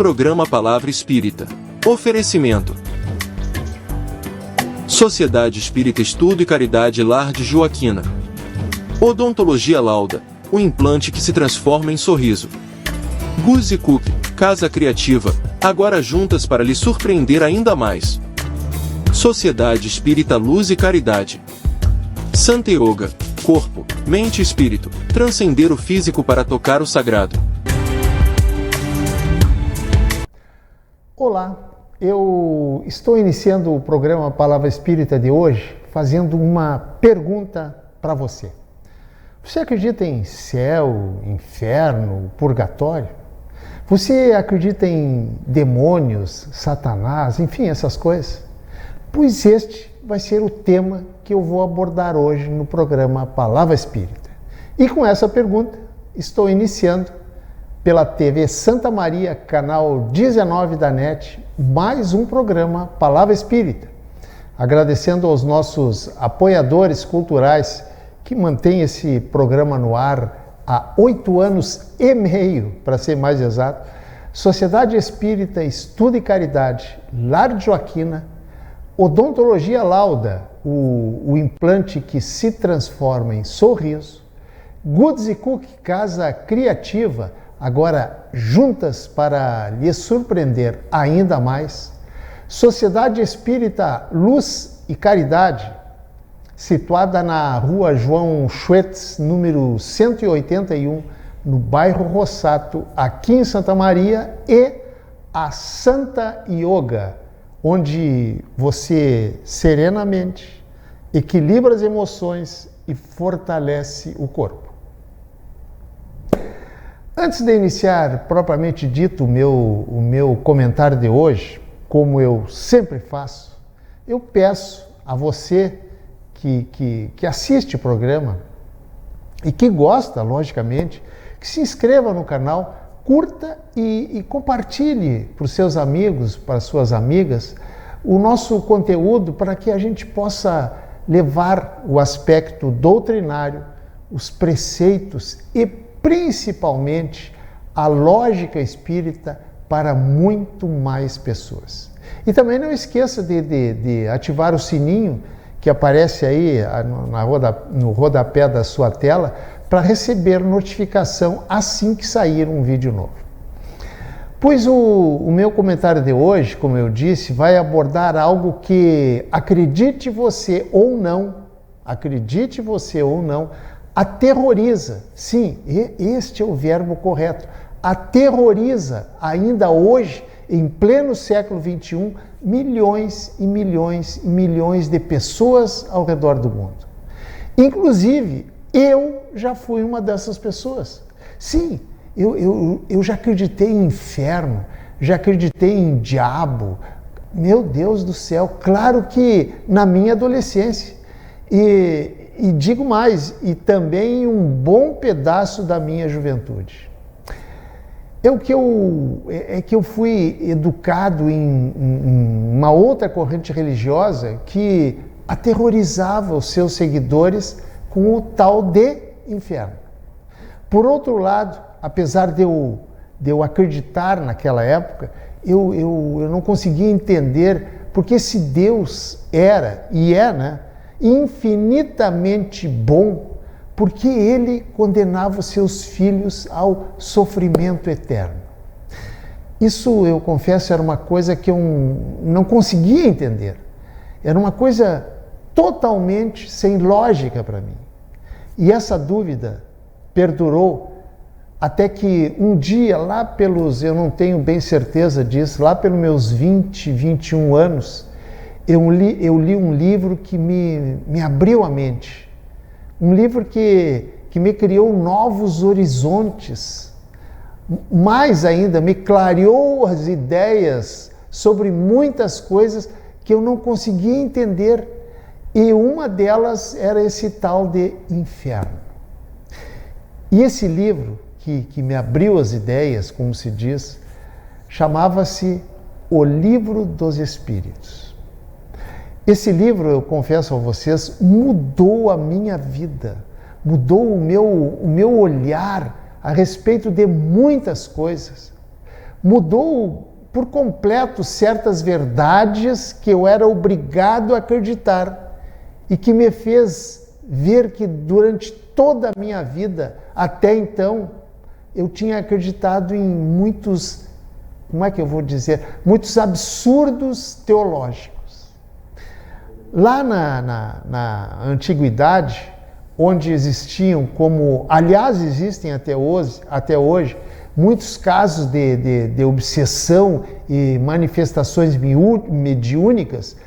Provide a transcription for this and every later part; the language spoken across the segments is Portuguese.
Programa Palavra Espírita. Oferecimento: Sociedade Espírita Estudo e Caridade Lar de Joaquina. Odontologia Lauda, o implante que se transforma em sorriso. Guzzi Cook, Casa Criativa, agora juntas para lhe surpreender ainda mais. Sociedade Espírita Luz e Caridade. Santa Yoga, corpo, mente e espírito, transcender o físico para tocar o sagrado. Olá, eu estou iniciando o programa Palavra Espírita de hoje fazendo uma pergunta para você. Você acredita em céu, inferno, purgatório? Você acredita em demônios, Satanás, enfim, essas coisas? Pois este vai ser o tema que eu vou abordar hoje no programa Palavra Espírita. E com essa pergunta, estou iniciando pela TV Santa Maria, canal 19 da NET, mais um programa Palavra Espírita. Agradecendo aos nossos apoiadores culturais que mantêm esse programa no ar há 8 anos e meio, para ser mais exato. Sociedade Espírita Estudo e Caridade, Lar de Joaquina, Odontologia Lauda, o implante que se transforma em sorriso, Guzzi Cook, Casa Criativa, agora juntas para lhe surpreender ainda mais, Sociedade Espírita Luz e Caridade, situada na rua João Schwetz, número 181, no bairro Rossato, aqui em Santa Maria, e a Santa Yoga, onde você serenamente equilibra as emoções e fortalece o corpo. Antes de iniciar propriamente dito o meu comentário de hoje, como eu sempre faço, eu peço a você que assiste o programa e que gosta, logicamente, que se inscreva no canal, curta e compartilhe para os seus amigos, para as suas amigas, o nosso conteúdo para que a gente possa levar o aspecto doutrinário, os preceitos e principalmente a lógica espírita para muito mais pessoas. E também não esqueça de ativar o sininho que aparece aí no rodapé da sua tela para receber notificação assim que sair um vídeo novo. Pois o meu comentário de hoje, como eu disse, vai abordar algo que, acredite você ou não, aterroriza. Sim, este é o verbo correto. Aterroriza ainda hoje, em pleno século XXI, milhões e milhões e milhões de pessoas ao redor do mundo. Inclusive, eu já fui uma dessas pessoas. Sim, eu já acreditei em inferno, já acreditei em diabo. Meu Deus do céu, claro que na minha adolescência. E digo mais, e também um bom pedaço da minha juventude. É que eu fui educado em uma outra corrente religiosa que aterrorizava os seus seguidores com o tal de inferno. Por outro lado, apesar de eu acreditar naquela época, eu não conseguia entender porque esse Deus era, e é, né, infinitamente bom, porque ele condenava os seus filhos ao sofrimento eterno. Isso, eu confesso, era uma coisa que eu não conseguia entender. Era uma coisa totalmente sem lógica para mim. E essa dúvida perdurou até que um dia, eu não tenho bem certeza disso, lá pelos meus 20, 21 anos, eu li um livro que me abriu a mente. Um livro que me criou novos horizontes. Mais ainda, me clareou as ideias sobre muitas coisas que eu não conseguia entender. E uma delas era esse tal de inferno. E esse livro, que me abriu as ideias, como se diz, chamava-se O Livro dos Espíritos. Esse livro, eu confesso a vocês, mudou a minha vida, mudou o meu olhar a respeito de muitas coisas, mudou por completo certas verdades que eu era obrigado a acreditar e que me fez ver que durante toda a minha vida, até então, eu tinha acreditado em muitos, como é que eu vou dizer, muitos absurdos teológicos. Lá na antiguidade, onde existiam, como aliás existem até hoje, muitos casos de obsessão e manifestações mediúnicas,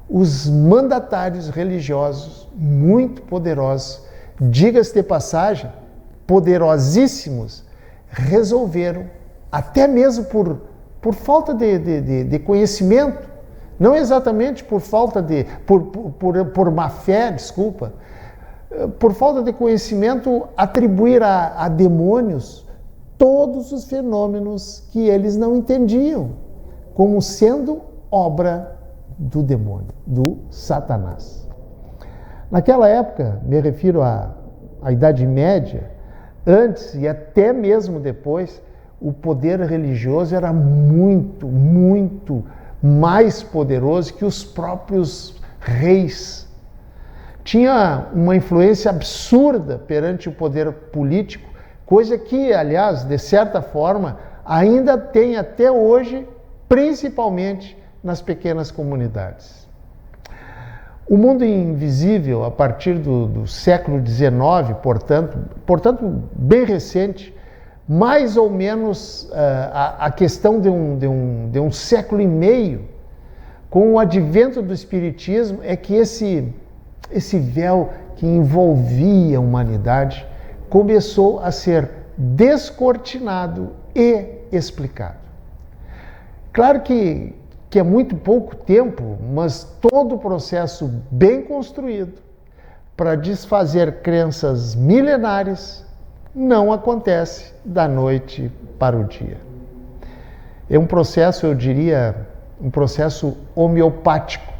os mandatários religiosos muito poderosos, diga-se de passagem, poderosíssimos, resolveram, até mesmo por falta de conhecimento, não exatamente por falta por má fé, desculpa, por falta de conhecimento, atribuir a demônios todos os fenômenos que eles não entendiam, como sendo obra do demônio, do Satanás. Naquela época, me refiro à Idade Média, antes e até mesmo depois, o poder religioso era muito, muito mais poderoso que os próprios reis. Tinha uma influência absurda perante o poder político, coisa que, aliás, de certa forma, ainda tem até hoje, principalmente nas pequenas comunidades. O mundo invisível, a partir do século XIX, portanto bem recente, mais ou menos a questão de um século e meio, com o advento do Espiritismo, é que esse véu que envolvia a humanidade começou a ser descortinado e explicado. Claro que é muito pouco tempo, mas todo o processo bem construído para desfazer crenças milenares não acontece da noite para o dia. É um processo, eu diria, um processo homeopático,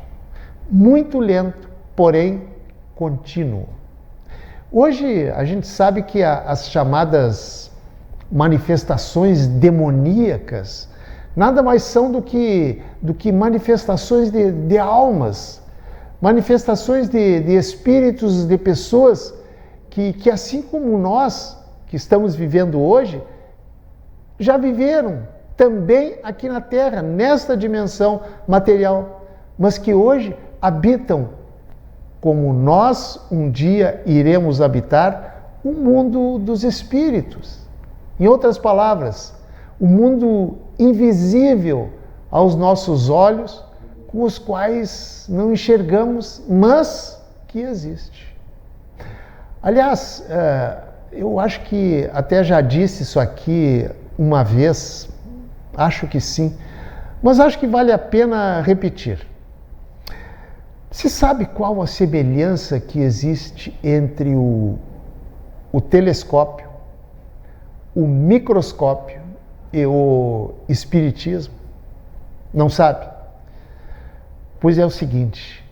muito lento, porém contínuo. Hoje a gente sabe que as chamadas manifestações demoníacas nada mais são do que manifestações de almas, manifestações de espíritos, de pessoas que assim como nós, que estamos vivendo hoje, já viveram também aqui na Terra, nesta dimensão material, mas que hoje habitam, como nós um dia iremos habitar, o mundo dos espíritos. Em outras palavras, o mundo invisível aos nossos olhos, com os quais não enxergamos, mas que existe. Aliás, eu acho que até já disse isso aqui uma vez, acho que sim, mas acho que vale a pena repetir. Você sabe qual a semelhança que existe entre o telescópio, o microscópio e o espiritismo? Não sabe? Pois é o seguinte,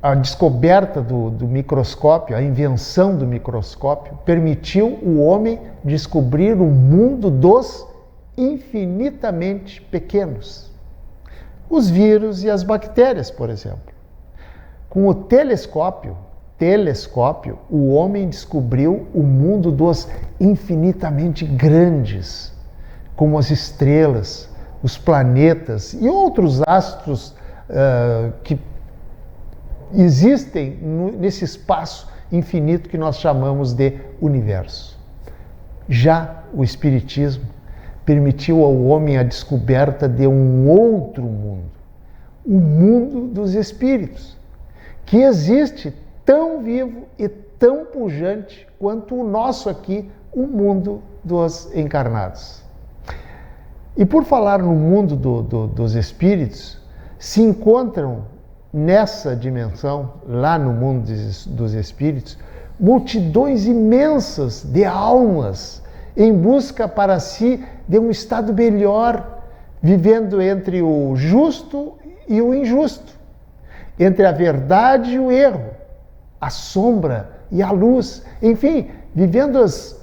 a descoberta do microscópio, a invenção do microscópio, permitiu o homem descobrir o mundo dos infinitamente pequenos. Os vírus e as bactérias, por exemplo. Com o telescópio, o homem descobriu o mundo dos infinitamente grandes, como as estrelas, os planetas e outros astros que existem nesse espaço infinito que nós chamamos de universo. Já o Espiritismo permitiu ao homem a descoberta de um outro mundo, o mundo dos espíritos, que existe tão vivo e tão pujante quanto o nosso aqui, o mundo dos encarnados. E por falar no mundo dos espíritos, se encontram nessa dimensão, lá no mundo dos espíritos, multidões imensas de almas em busca para si de um estado melhor, vivendo entre o justo e o injusto, entre a verdade e o erro, a sombra e a luz, enfim, vivendo as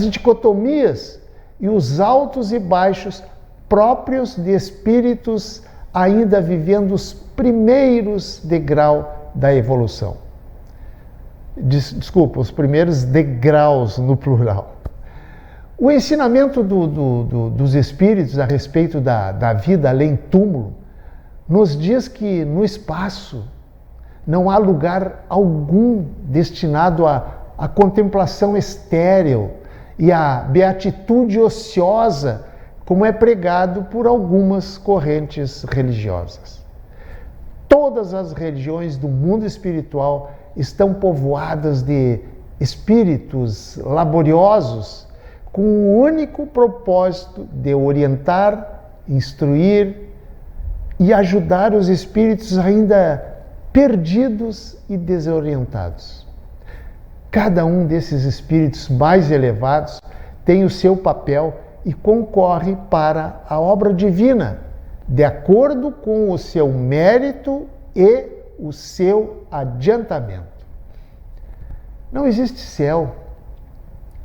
dicotomias e os altos e baixos próprios de espíritos ainda vivendo os primeiros degraus da evolução. Desculpa, os primeiros degraus no plural. O ensinamento dos espíritos a respeito da vida além túmulo nos diz que no espaço não há lugar algum destinado à contemplação estéril e à beatitude ociosa, como é pregado por algumas correntes religiosas. Todas as religiões do mundo espiritual estão povoadas de espíritos laboriosos com o único propósito de orientar, instruir e ajudar os espíritos ainda perdidos e desorientados. Cada um desses espíritos mais elevados tem o seu papel e concorre para a obra divina, de acordo com o seu mérito e o seu adiantamento. Não existe céu,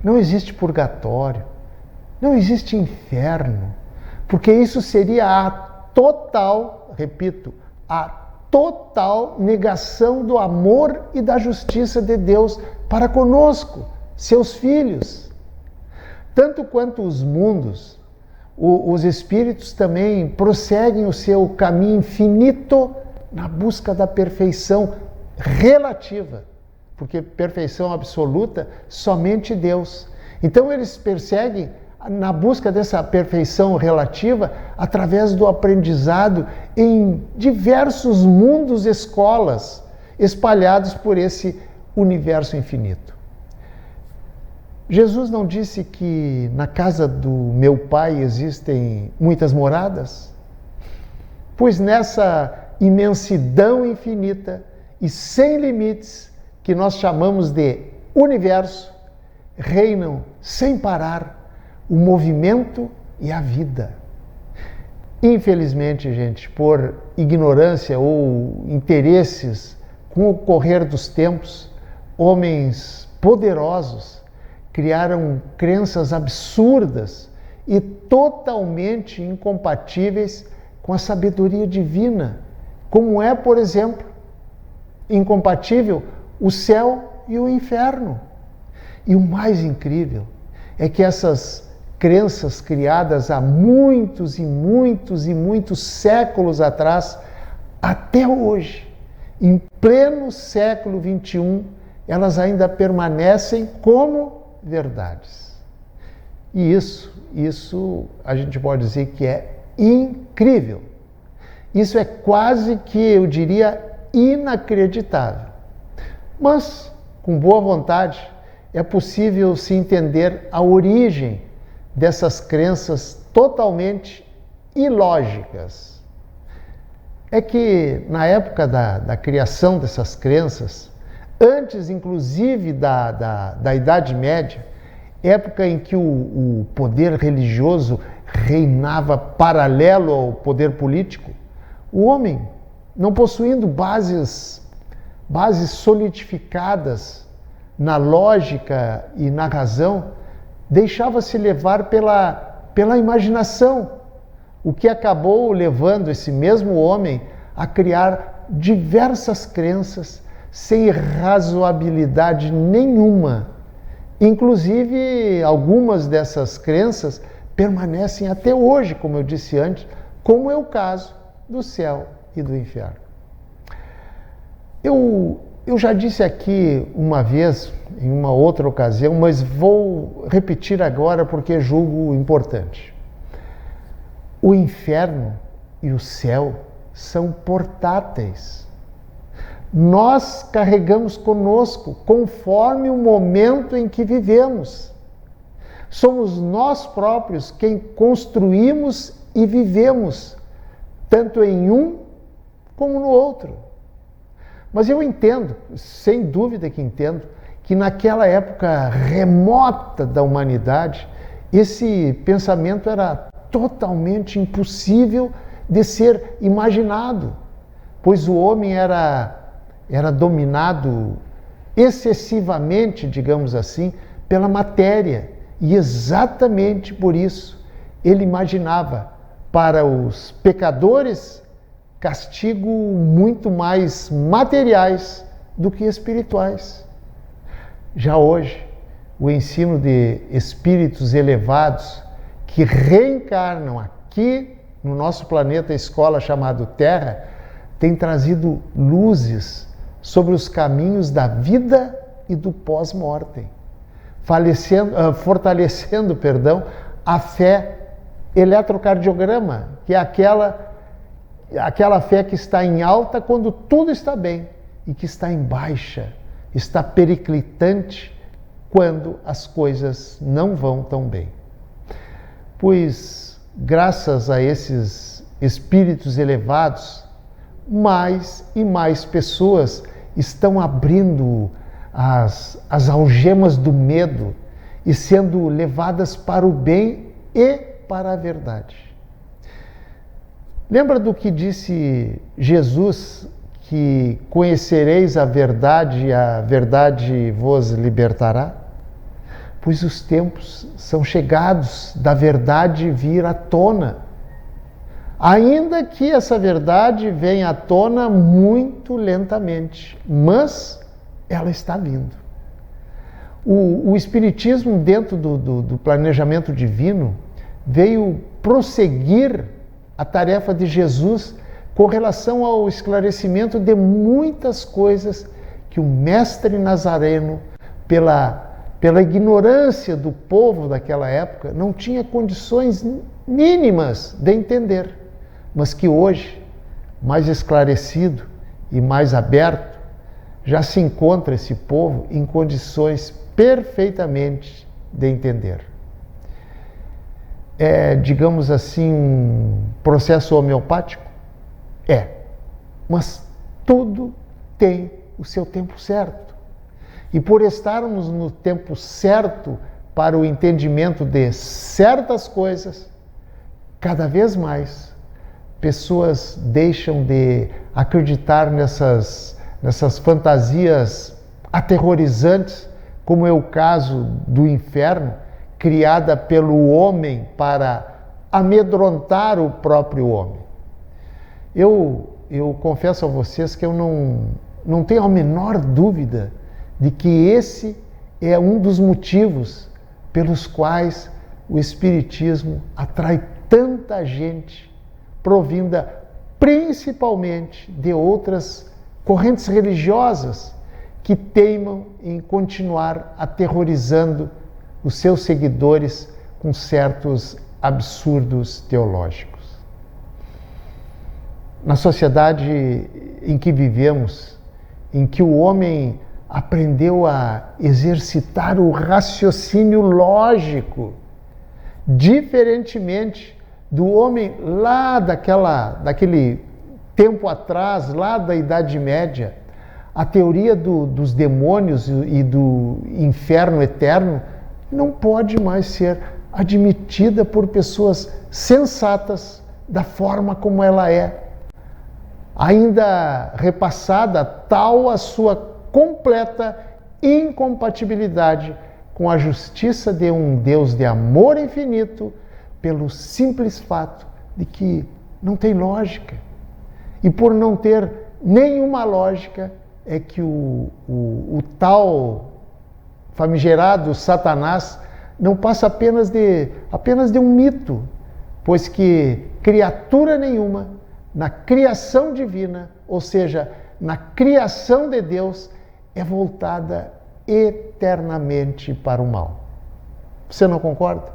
não existe purgatório, não existe inferno, porque isso seria a total, repito, a total negação do amor e da justiça de Deus para conosco, seus filhos. Tanto quanto os mundos, os espíritos também prosseguem o seu caminho infinito na busca da perfeição relativa, porque perfeição absoluta somente Deus. Então eles perseguem na busca dessa perfeição relativa através do aprendizado em diversos mundos, escolas espalhados por esse universo infinito. Jesus não disse que na casa do meu Pai existem muitas moradas? Pois nessa imensidão infinita e sem limites que nós chamamos de universo, reinam sem parar o movimento e a vida. Infelizmente, gente, por ignorância ou interesses, com o correr dos tempos, homens poderosos criaram crenças absurdas e totalmente incompatíveis com a sabedoria divina, como é, por exemplo, incompatível o céu e o inferno. E o mais incrível é que essas crenças criadas há muitos e muitos e muitos séculos atrás, até hoje, em pleno século XXI, elas ainda permanecem como verdades. E isso a gente pode dizer que é incrível. Isso é quase que, eu diria, inacreditável. Mas, com boa vontade, é possível se entender a origem dessas crenças totalmente ilógicas. É que, na época da criação dessas crenças, antes inclusive da Idade Média, época em que o poder religioso reinava paralelo ao poder político, o homem, não possuindo bases solidificadas na lógica e na razão, deixava-se levar pela imaginação, o que acabou levando esse mesmo homem a criar diversas crenças sem razoabilidade nenhuma. Inclusive, algumas dessas crenças permanecem até hoje, como eu disse antes, como é o caso do céu e do inferno. Eu já disse aqui uma vez, em uma outra ocasião, mas vou repetir agora porque julgo importante. O inferno e o céu são portáteis. Nós carregamos conosco conforme o momento em que vivemos. Somos nós próprios quem construímos e vivemos, tanto em um como no outro. Mas eu entendo, sem dúvida que entendo, que naquela época remota da humanidade, esse pensamento era totalmente impossível de ser imaginado, pois o homem era dominado excessivamente, digamos assim, pela matéria E exatamente por isso ele imaginava para os pecadores castigo muito mais materiais do que espirituais. Já hoje, o ensino de espíritos elevados que reencarnam aqui no nosso planeta escola chamado Terra tem trazido luzes sobre os caminhos da vida e do pós-mortem, fortalecendo a fé eletrocardiograma, que é aquela fé que está em alta quando tudo está bem e que está em baixa, está periclitante quando as coisas não vão tão bem. Pois, graças a esses espíritos elevados, mais e mais pessoas estão abrindo as algemas do medo e sendo levadas para o bem e para a verdade. Lembra do que disse Jesus, que conhecereis a verdade e a verdade vos libertará? Pois os tempos são chegados da verdade vir à tona. Ainda que essa verdade venha à tona muito lentamente, mas ela está vindo. O Espiritismo, dentro do planejamento divino, veio prosseguir a tarefa de Jesus com relação ao esclarecimento de muitas coisas que o Mestre Nazareno, pela ignorância do povo daquela época, não tinha condições mínimas de entender, mas que hoje, mais esclarecido e mais aberto, já se encontra esse povo em condições perfeitamente de entender. É, digamos assim, um processo homeopático? É, mas tudo tem o seu tempo certo. E por estarmos no tempo certo para o entendimento de certas coisas, cada vez mais pessoas deixam de acreditar nessas fantasias aterrorizantes, como é o caso do inferno, criada pelo homem para amedrontar o próprio homem. Eu confesso a vocês que eu não tenho a menor dúvida de que esse é um dos motivos pelos quais o Espiritismo atrai tanta gente, provinda principalmente de outras correntes religiosas que teimam em continuar aterrorizando os seus seguidores com certos absurdos teológicos. Na sociedade em que vivemos, em que o homem aprendeu a exercitar o raciocínio lógico, diferentemente do homem lá daquele tempo atrás, lá da Idade Média, a teoria dos demônios e do inferno eterno não pode mais ser admitida por pessoas sensatas da forma como ela é. Ainda repassada tal a sua completa incompatibilidade com a justiça de um Deus de amor infinito, pelo simples fato de que não tem lógica. E por não ter nenhuma lógica, é que o tal famigerado Satanás não passa apenas de um mito, pois que criatura nenhuma, na criação divina, ou seja, na criação de Deus, é voltada eternamente para o mal. Você não concorda?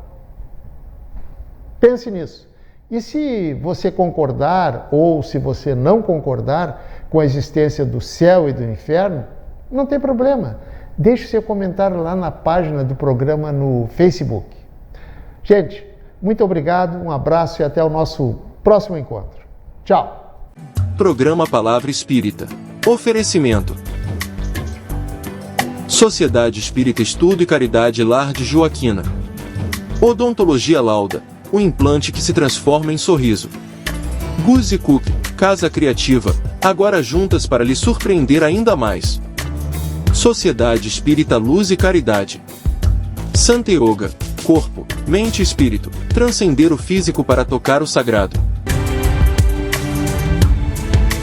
Pense nisso. E se você concordar, ou se você não concordar com a existência do céu e do inferno, não tem problema. Deixe seu comentário lá na página do programa no Facebook. Gente, muito obrigado, um abraço e até o nosso próximo encontro. Tchau. Programa Palavra Espírita. Oferecimento: Sociedade Espírita Estudo e Caridade Lar de Joaquina. Odontologia Lauda, o implante que se transforma em sorriso. Guzi Cook, Casa Criativa, agora juntas para lhe surpreender ainda mais. Sociedade Espírita Luz e Caridade. Santa Yoga, corpo, mente e espírito, transcender o físico para tocar o sagrado.